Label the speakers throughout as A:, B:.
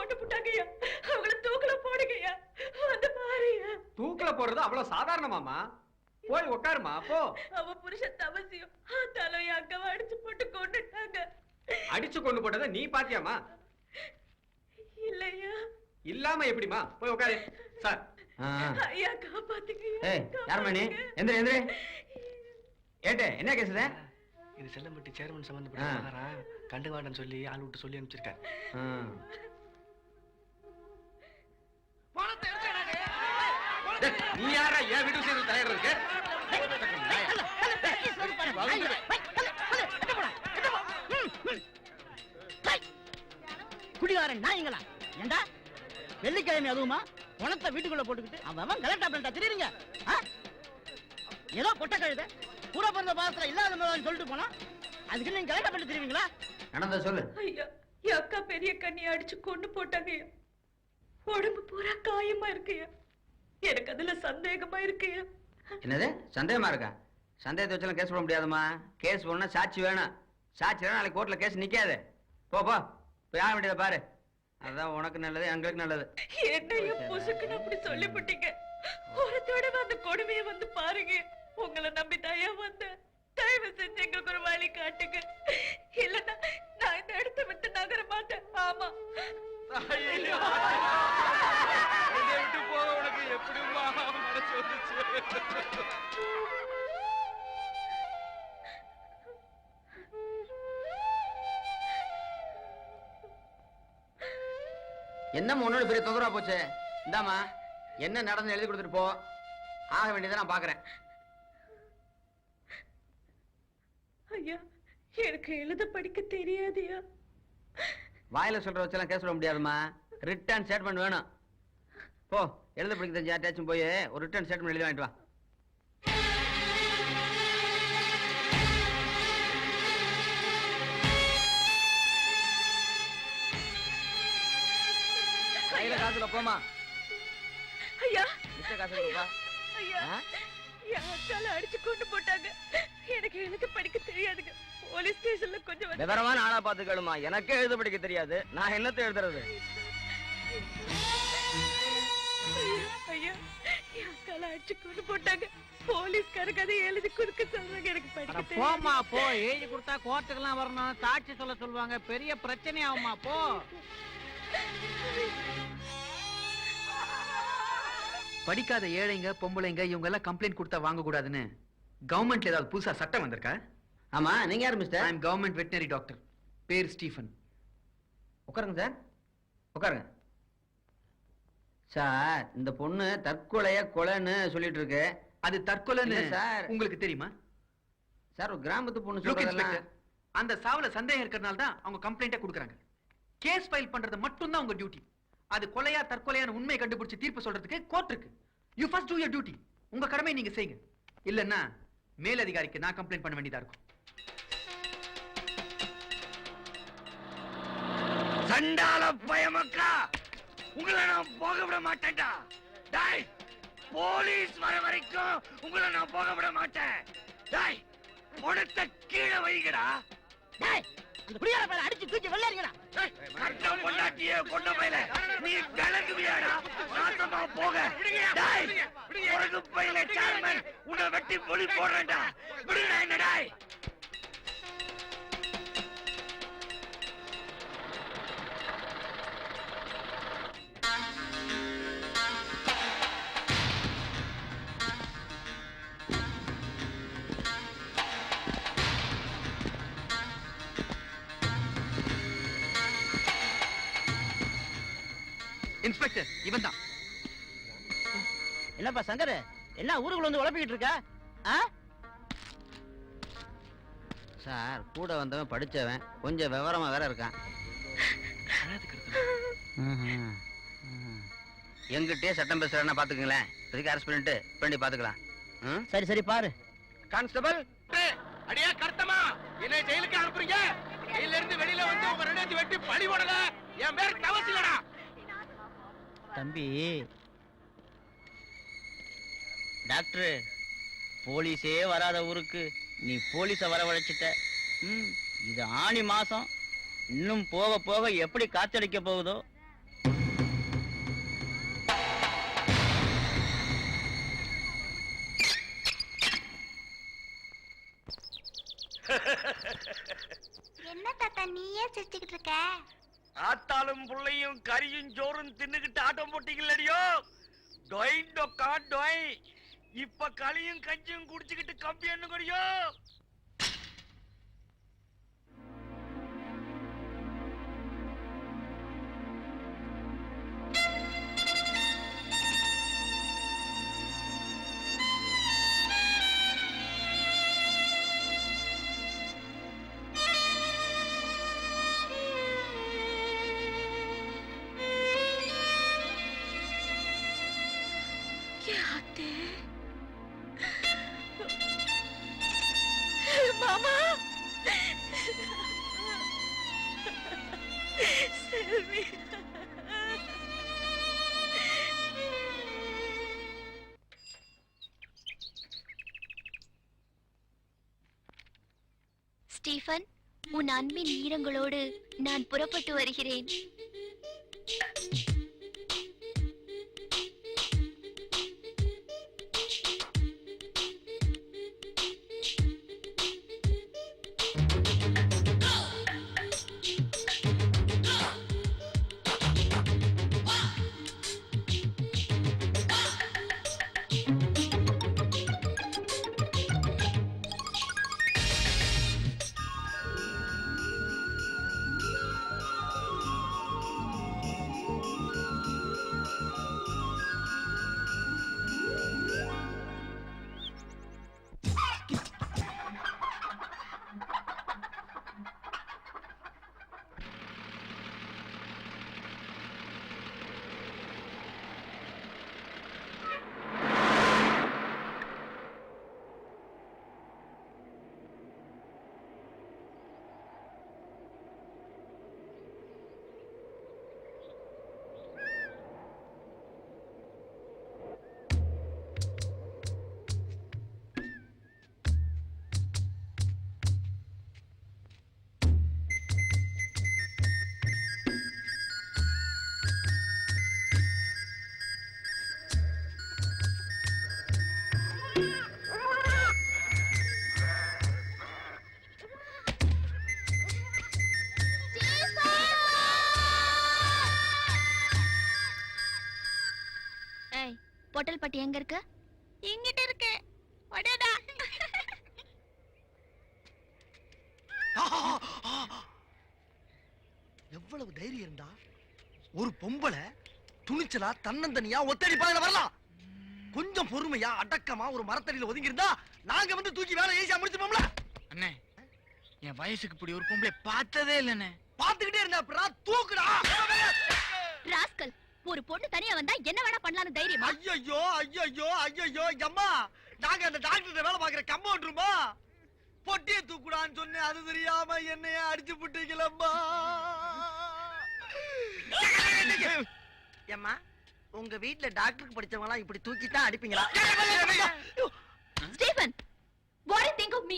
A: கொண்டு போட்டாங்கய்யா. அவங்கள தூக்குல போடுங்கய்யா. வந்து பாருயா.
B: தூக்குல போடுறது அவ்வளவு சாதாரணமாமா? போய் உட்காருமா போ.
A: அவ புருஷன் தவசியம் தலையை அக்கவை அடிச்சு போட்டு கொண்டுட்டாங்க.
B: அடிச்சு கொண்டு போட்டதை நீ பாத்தியாமா?
A: இல்லையா.
B: இல்லாம எப்படிமா? போய் உட்காரு. சார்
A: ஐயா காப்பாத்துங்க.
C: ஏய் யார் மணி? எந்திர எந்திர. ஏட்டே என்ன கேசுத?
D: இது செல்லம்பட்டி சேர்மன் சம்பந்தப்பட்ட விவகாரம். கண்டுகாட்டன் சொல்லி ஆள் விட்டு சொல்லி அனுப்பிச்சிருக்காரு.
B: நீ யாரா என் வீட்டு விஷயத்தில் தயார் இருக்கு?
E: குடிகாரன் நாயங்களா? ஏண்டா வெள்ளிக்கிழமை அதுவுமா பணத்தை வீட்டுக்குள்ள போட்டுக்கிட்டு அவன் கலெக்டா பண்ணிட்டா தெரியுங்க. ஏதோ பொட்ட கழுத கூட பிறந்த பாசத்துல இல்லாத மாதிரி சொல்லிட்டு போனா அதுக்கு நீங்க கலெக்டா பண்ணி தெரியுங்களா?
C: நடந்த சொல்லு.
A: ஐயா என் அக்கா பெரிய கண்ணியை அடிச்சு கொண்டு போட்டாங்கய்யா. உடம்பு பூரா காயமா இருக்குயா. எனக்கு அதுல சந்தேகமா இருக்குயா.
C: என்னது சந்தேகமா இருக்கா? சந்தேகத்தை வச்சாலும் கேஸ் போட முடியாதுமா. கேஸ் போடணும்னா சாட்சி வேணும். சாட்சி வேணும். நாளைக்கு கோர்ட்ல கேஸ் நிக்காது. போ போ போய் ஆக வேண்டியதை பாரு. அதான் உனக்கு நல்லது, எங்களுக்கு நல்லது.
A: என்னைய புசுக்குன்னு அப்படி சொல்லிவிட்டீங்க. ஒரு தடவை அந்த கொடுமையை வந்து பாருங்க. உங்களை நம்பி தயா வந்த. தயவு செஞ்சு எங்களுக்கு ஒரு வழி காட்டுங்க. இல்லன்னா நான் இந்த இடத்தை விட்டு நகர மாட்டேன். ஆமா
B: விட்டு போக உனக்கு எப்படிமா மனசு வந்துச்சு?
C: என்ன உன்னோட பெரிய தொந்தரவா போச்சு. இந்தாமா என்ன நடந்து எழுதி கொடுத்துட்டு போ. ஆக வேண்டியதை நான் பாக்குறேன்.
A: ஐயா எனக்கு எழுத படிக்க தெரியாதியா.
C: வாயில சொல்ற வச்செல்லாம் கேஸ் சொல்ல முடியாதுமா. ரிட்டர்ன் ஸ்டேட்மெண்ட் வேணும். போ எழுத படிக்க தெரிஞ்ச யார்ட்டாச்சும் போய் ஒரு ரிட்டர்ன் ஸ்டேட்மெண்ட் எழுதி வாங்கிட்டு வா. கையில காசுல போமா.
A: ஐயா
C: மிச்ச காசு கொடுப்பா.
A: ஐயா என் அக்கால அடிச்சு கொண்டு போட்டாங்க. எனக்கு எழுத படிக்க தெரியாதுங்க. போலீஸ் ஸ்டேஷன்ல கொஞ்சம்
C: விவரமான ஆளா பார்த்து கேளுமா. எனக்கே எழுத படிக்க தெரியாது. நான் என்னத்தை எழுதுறது?
A: ஐயா என் அக்கால அடிச்சு கொண்டு போட்டாங்க. போலீஸ்காரங்க அதை எழுதி கொடுக்க சொல்றாங்க. எனக்கு படிக்க தெரியாது.
E: போமா போ. எழுதி கொடுத்தா கோர்ட்டுக்கெல்லாம் வரணும். சாட்சி சொல்ல சொல்லுவாங்க. பெரிய பிரச்சனை ஆகுமா. போ.
F: படிக்காத ஏழைங்க பொம்பளைங்க இவங்க எல்லாம் கம்ப்ளைண்ட் கொடுத்தா வாங்க கூடாதுன்னு கவர்மெண்ட்ல ஏதாவது புதுசா சட்டம் வந்திருக்கா?
C: ஆமா நீங்க யாரு mister?
F: I am government veterinary doctor. பேர் ஸ்டீஃபன்.
C: உட்காருங்க சார் உட்காருங்க. சார் இந்த பொண்ணு தற்கொலைய கொலைன்னு சொல்லிட்டு இருக்கு.
F: அது தற்கொலைன்னு
C: சார்
F: உங்களுக்கு தெரியுமா?
C: சார் ஒரு கிராமத்து பொண்ணு
F: Look,
C: சொல்றதெல்லாம்
F: Inspector, அந்த சாவுல சந்தேகம் இருக்கிறதுனால தான் அவங்க கம்ப்ளைண்ட்டை கொடுக்குறாங்க. கேஸ் ஃபைல் பண்றது மட்டும் தான் உங்க டியூட்டி. அது கொலையா தற்கொலையான உண்மையை கண்டுபிடிச்சு தீர்ப்பு சொல்றதுக்கு கோர்ட் இருக்கு. You first to your duty. உங்க கடமை நீங்க செய்யுங்க. இல்லன்னா மேலதிகாரிக்கு நான் கம்ப்ளைண்ட் பண்ண வேண்டியதா இருக்கும்.
D: சண்டால பயமக்கா உங்களை நான் போக விட மாட்டேன்டா. டேய் போலீஸ் வர வரைக்கும் உங்களை நான் போக விட மாட்டேன். டேய் பணத்தை கீழே வைங்கடா.
E: டேய் அந்த குடியார பையல அடிச்சு தூக்கி வெள்ளறிங்கடா.
D: கட்ட பொண்டாட்டியே கொண்ட பையல நீ விலகுவியாடா. நாசமா போக. டேய் உனக்கு பையல சேர்மன் உன்னை வெட்டி பொலி போடுறேன்டா. விடுடா என்ன டேய்.
F: இன்ஸ்பெக்டர் இவன் தான்.
E: என்னப்பா சங்கர் என்ன ஊருக்குள்ள வந்து உழப்பிக்கிட்டு இருக்க?
C: சார் கூட வந்தவன் படிச்சவன் கொஞ்சம் விவரமா வேற இருக்கான். எங்கிட்டே சட்டம் பேசுறேன்னா பாத்துக்கங்களேன். இதுக்கு அரெஸ்ட் பண்ணிட்டு பண்ணி பாத்துக்கலாம்.
E: சரி சரி பாரு.
D: கான்ஸ்டபிள் அடியா கர்த்தமா என்ன ஜெயிலுக்கு அனுப்புறீங்க? ஜெயில இருந்து வெளியில வந்து உங்க ரெண்டு வெட்டி பழி போடல. என் பேர் தவசிலடா.
E: தம்பி டாக்டர் போலீஸே வராத ஊருக்கு நீ போலீஸ வரவழைச்சிட்ட. இது ஆணி மாசம். இன்னும் போக போக எப்படி காத்தடிக்க போகுதோ.
G: என்ன தாத்தா நீயே சிரிச்சுக்கிட்டு இருக்க?
D: ஆத்தாளும் புள்ளையும் கறியும் சோறும் தின்னுகிட்டு ஆட்டம் போட்டீங்களடியோ. டொய் டொக்கா டொய். இப்ப களியும் கஞ்சியும் குடிச்சுக்கிட்டு கம்பி என்னங்கடியோ.
A: மாமா செல்வி
G: ஸ்டீஃபன், உன் அன்பின் ஈரங்களோடு நான் புறப்பட்டு வருகிறேன். பொட்டல் பட்டி எங்க இருக்கு? இங்கிட்ட இருக்கு. ஒடடா.
D: எவ்வளவு தைரியம் இருந்தா ஒரு பொம்பளை துணிச்சலா தன்னந்தனியா ஒத்தடி பாதையில வரலாம். கொஞ்சம் பொறுமையா அடக்கமா ஒரு மரத்தடியில ஒதுங்கி இருந்தா நாங்க வந்து தூக்கி வேலை ஈஸியா முடிச்சுப்போம்ல.
F: அண்ணே, என் வயசுக்கு இப்படி ஒரு பொம்பளை பார்த்ததே இல்லண்ணே.
D: பாத்துக்கிட்டே இருந்தா அப்புறம் தூக்குடா.
G: ராஸ்கல், ஒரு பொண்ணு தனியா வந்தா என்ன வேணா பண்ணலாம்னு தைரியமா?
D: ஐயோ ஐயோ ஐயோ அம்மா, நாங்க அந்த டாக்டர் வேலை பாக்குற கம்பவுண்டருமா. பொட்டியை தூக்குடான்னு சொன்னேன், அது தெரியாம என்னைய அடிச்சு புட்டீங்களம்மா.
E: ஏம்மா, உங்க வீட்ல டாக்டருக்கு படிச்சவங்க எல்லாம் இப்படி தூக்கித்தான் அடிப்பீங்களா?
G: Stephen, what do you think of me?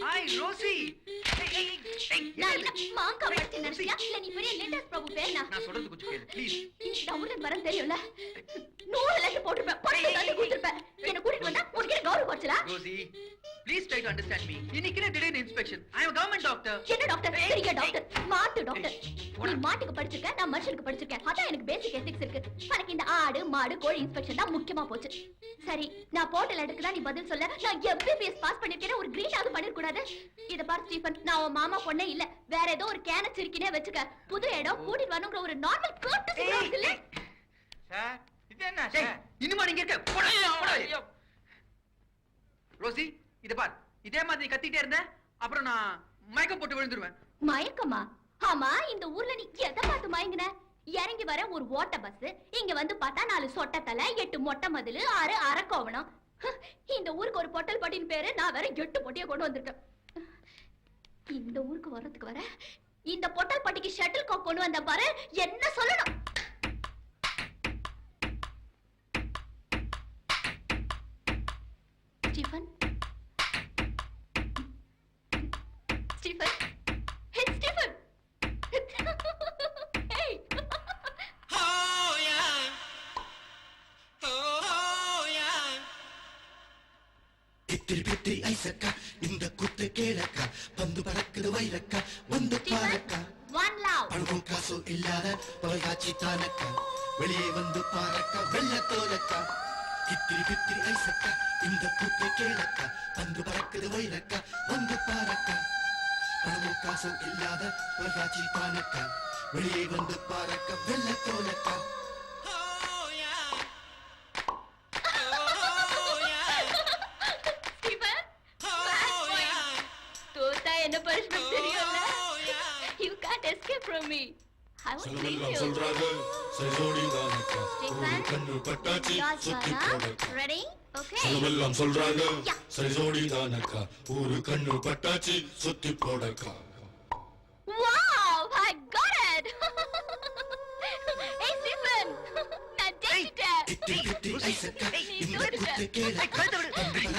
F: Hi Rosie.
G: நான் என்ன மாங்கா படுத்து நினைச்சியா? இல்ல நீ பெரிய லேட்டஸ்ட் பிரபு பேனா?
F: நான் சொல்றது கொஞ்சம் கேளு ப்ளீஸ்.
G: இந்த ஊர்ல வரேன் தெரியும்ல. 100 லட்சம் போட்டுப்பேன், 10 தள்ளி கொடுத்துருப்பேன். என்ன கூட்டிட்டு வந்தா உனக்கு என்ன கௌரவம் குறைச்சலா?
F: Rosie, please try to understand me. இன்னைக்கு திடீர்னு inspection. I am government doctor.
G: என்ன டாக்டர்? பெரிய டாக்டர், ஸ்மார்ட் டாக்டர். நீ மாட்டுக்கு படிச்சிருக்க, நான் மனுஷனுக்கு படிச்சிருக்கேன். அதான் எனக்கு பேசிக் எத்திக்ஸ் இருக்கு. எனக்கு இந்த ஆடு மாடு கோழி இன்ஸ்பெக்ஷன் தான் முக்கியமா போச்சு. சரி, நான் போட்ட லெட்டருக்கு தான் நீ பதில் சொல்ல. நான் எம்பிபிஎஸ் பாஸ் பண்ணிருக்கேன், ஒரு கிரீன் ஆவது பண்ணிர கூடாது. இத பாரு ஸ்டீஃபன், நான் உன் மாமா பொண்ணே இல்ல, வேற ஏதோ ஒரு கேன சிரிக்கினே வெச்சுக்க. புது இடம் கூட்டிட்டு வரணும்ங்கற ஒரு நார்மல் கோர்ட்டசி இல்ல.
F: சார், இது என்ன சார்? இன்னுமா நீங்க இருக்க? போடா. ரோசி, இத பார். இதே மாதிரி கத்திட்டே இருந்த அப்புறம் நான் மயக்கம் போட்டு விழுந்துருவேன்.
G: மயக்கமா? ஆமா, இந்த ஊர்ல நீ எதை பார்த்து மயங்கின? இறங்கி வர ஒரு ஓட்ட பஸ், இங்க வந்து பார்த்தா 4 சொட்ட தலை, 8 மொட்டை மதில், 6 அரக்கோவணம். இந்த ஊருக்கு ஒரு பொட்டல் பட்டின் பேரு, நான் வேற 8 பொட்டியை கொண்டு வந்திருக்கேன். இந்த ஊருக்கு வர்றதுக்கு வர இந்த பொட்டல் பட்டிக்கு ஷட்டில் காக் கொண்டு வந்த பாரு, என்ன சொல்லணும்? ஸ்டீஃபன், ஸ்டீஃபன், ஹே Stephen. Hey.
H: Oh yeah. Oh yeah. Pitti pitti aisaka
I: இந்த குத்து கேளக்கா பந்து பறக்குது வைரக்கா வந்து பாரக்கா
G: One love.
I: பணமும் காசும் இல்லாத தொலைக்காட்சி தானக்கா வெளியே வந்து பாரக்கா வெள்ளத்தோலக்கா கித்திரி கித்திரி ஐசக்கா இந்த குத்து கேளக்கா பந்து பறக்குது வைரக்கா வந்து பாரக்கா பணமும் காசும் இல்லாத தொலைக்காட்சி தானக்கா வெளியே வந்து பாரக்கா வெள்ளத்தோலக்கா
G: Stephen, bad boy. தோத்தா என்ன punishment தெரியும்ல? You can't escape from me. I won't leave you.
I: சொல்றாங்க சரிசோடி தானக்கா
G: Stephen,
I: கண்ணு பட்டாச்சி
G: yours
I: சுத்தி
G: one, huh?
I: போடக்கா
G: Ready? Okay.
I: செலவெல்லாம் சொல்றாங்க
G: Yeah.
I: சரிசோடி தானக்கா ஒரு கண்ணு பட்டாச்சி சுத்தி போடக்கா
G: Wow, I got it. Hey, Stephen, நான் ஜெயிச்சிட்டேன்.
I: கிட்டி கிட்டி ஐசக்கா
G: நீ
I: இந்த
G: தோத்துட்ட.
I: குத்து கேளக்கா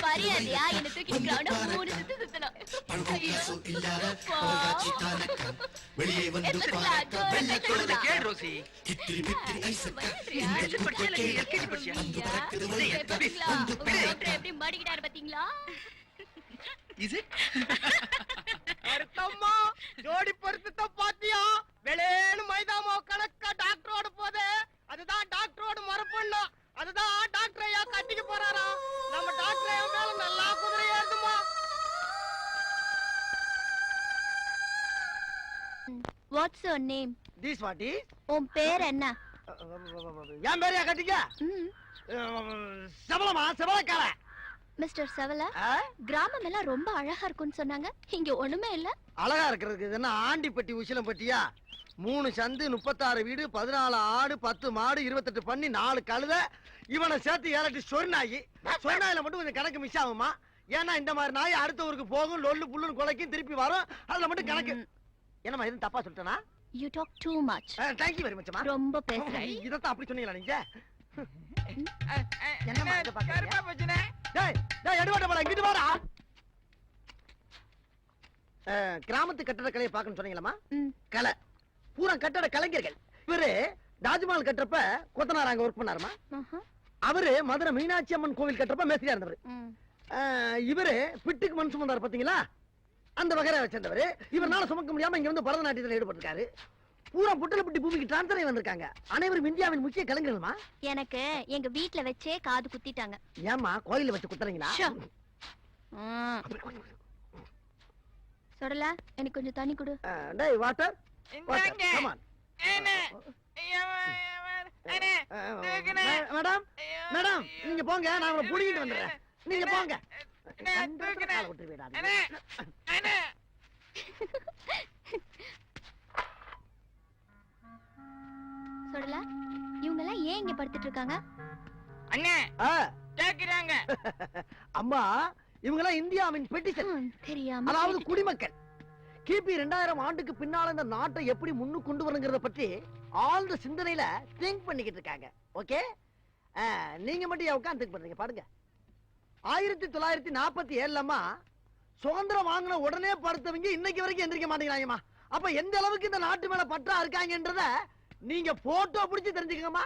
G: மரியாதையா என்னை தூக்கி ground ல 3 சுத்து சுத்தணும்.
I: பணமும்
G: ஐயோ.
I: காசும் இல்லாத
G: Wow.
I: தொலைக்காட்சி தானக்கா வெளியே வந்து
G: எடுத்துக்கலாம்,
I: பாரக்கா
G: go,
I: வெள்ளத்தோலக்கா
F: சொல்றதை கேள் ரோசி.
I: கித்திரி பித்திரி ஐசக்கா
G: மரியாதையா?
I: இந்த
F: படிச்சியா
I: குத்து
F: இல்ல
I: கேளக்கா
F: LKG படிச்சியா?
I: பந்து பறக்குது
G: ஐயா,
I: வைரக்கா
G: பாத்தீங்களா?
I: வந்து
G: உங்க
I: பாரக்கா
G: டாக்டர் எப்படி மாட்டிக்கிட்டாரு பாத்தீங்களா?
F: Is it?
E: அர்த்தம்மா ஜோடி பொருத்தத்தை பாத்தியா வெளியேன்னு மைதாமா கணக்கா டாக்டரோட போதே அதுதான் டாக்டரோட மரப்பண்ணா அதுதான் டாக்டர் ஐயா கட்டிக்க போறாரா நம்ம டாக்டர் ஐயா மேல நல்லா குதிரை ஏறுதுமா
G: What's your name?
E: தீஸ் வாட்டி
G: உன் பேர் என்ன?
E: என் பேரையா கட்டிக்க செவலமா செவலக்கார
G: மிஸ்டர் செவல, கிராமம் எல்லாம் ரொம்ப அழகா இருக்கும்னு சொன்னாங்க. இங்க ஒண்ணுமே இல்ல.
E: அழகா இருக்கிறதுக்கு இது என்ன ஆண்டிப்பட்டி உசிலம் பட்டியா 3 சந்து 36 வீடு 14 ஆடு 10 மாடு 28 பண்ணி 4 கழுத இவனை சேர்த்து 7 சொர்நாயி சொர்நாயில மட்டும் கொஞ்சம் கணக்கு மிஸ் ஆகுமா ஏன்னா இந்த மாதிரி நாய் அடுத்த ஊருக்கு போகும் லொல்லு புல்லுன்னு குலைக்கும் திருப்பி வரும் அதுல மட்டும் கணக்கு என்னம்மா எதுவும் தப்பா சொல்லிட்டேனா
G: You talk too much.
E: Thank you very மச்மா
G: ரொம்ப பேசுற.
E: இதத்தான் அப்படி சொன்னீங்களா நீங்க என்னம்மா இத பாக்குறீங்க டேய் டேய் எடுவாட போடா இங்கிட்டு வாடா கிராமத்து கட்டட கலையை பார்க்கணும்னு சொன்னீங்களா கலை பூரா கட்டட கலைஞர்கள் இவரு தாஜ்மஹால் கட்டுறப்ப கொத்தனார் அங்க ஒர்க் பண்ணாருமா அவரு மதுரை மீனாட்சி அம்மன் கோவில் கட்டுறப்ப மேஸ்திரியா இருந்தவர் இவரு பிட்டுக்கு மண் சுமந்தார் பாத்தீங்களா அந்த வகையை வச்சிருந்தவர் இவரால சுமக்க முடியாம இங்க வந்து பரதநாட்டியத்தில் ஈடுபட்டிருக்காரு பூரா புட்டலப்பட்டி பூமிக்கு டிரான்ஸ்ஃபர் வந்திருக்காங்க அனைவரும் இந்தியாவின் முக்கிய கலைஞர்கள்மா
G: எனக்கு எங்க வீட்ல வச்சே காது குத்திட்டாங்க.
E: ஏமா கோயில வச்சு குத்துறீங்களா
G: சொல்லல எனக்கு கொஞ்சம் தண்ணி கொடு.
E: டேய் வாட்டர் மேடம் மேடம் நீங்க போங்க நான் உங்களை புடிங்கிட்டு வந்துடுறேன் நீங்க போங்க
G: சொல்லல இவங்க எல்லாம் ஏன் இங்க படுத்துட்டு இருக்காங்க?
E: அம்மா இவங்க எல்லாம் இந்தியாவின் பெட்டிஷன்
G: தெரியாம
E: அதாவது குடிமக்கள் கிபி 2000 ஆண்டுக்கு பின்னால இந்த நாட்டை எப்படி முன்னுக்கு கொண்டு வரணுங்கிறத பற்றி ஆழ்ந்த சிந்தனையில திங்க் பண்ணிக்கிட்டு இருக்காங்க. ஓகே நீங்க மட்டும் உட்கார்ந்து திங்க் பண்றீங்க பாருங்க. 1947 சுதந்திரம் வாங்கின உடனே படுத்தவங்க இன்னைக்கு வரைக்கும் எந்திரிக்க மாட்டேங்கிறாங்கம்மா. அப்ப எந்த அளவுக்கு இந்த நாட்டு மேல பற்றா இருக்காங்கன்றத நீங்க போட்டோ பிடிச்சு தெரிஞ்சுக்கங்கம்மா.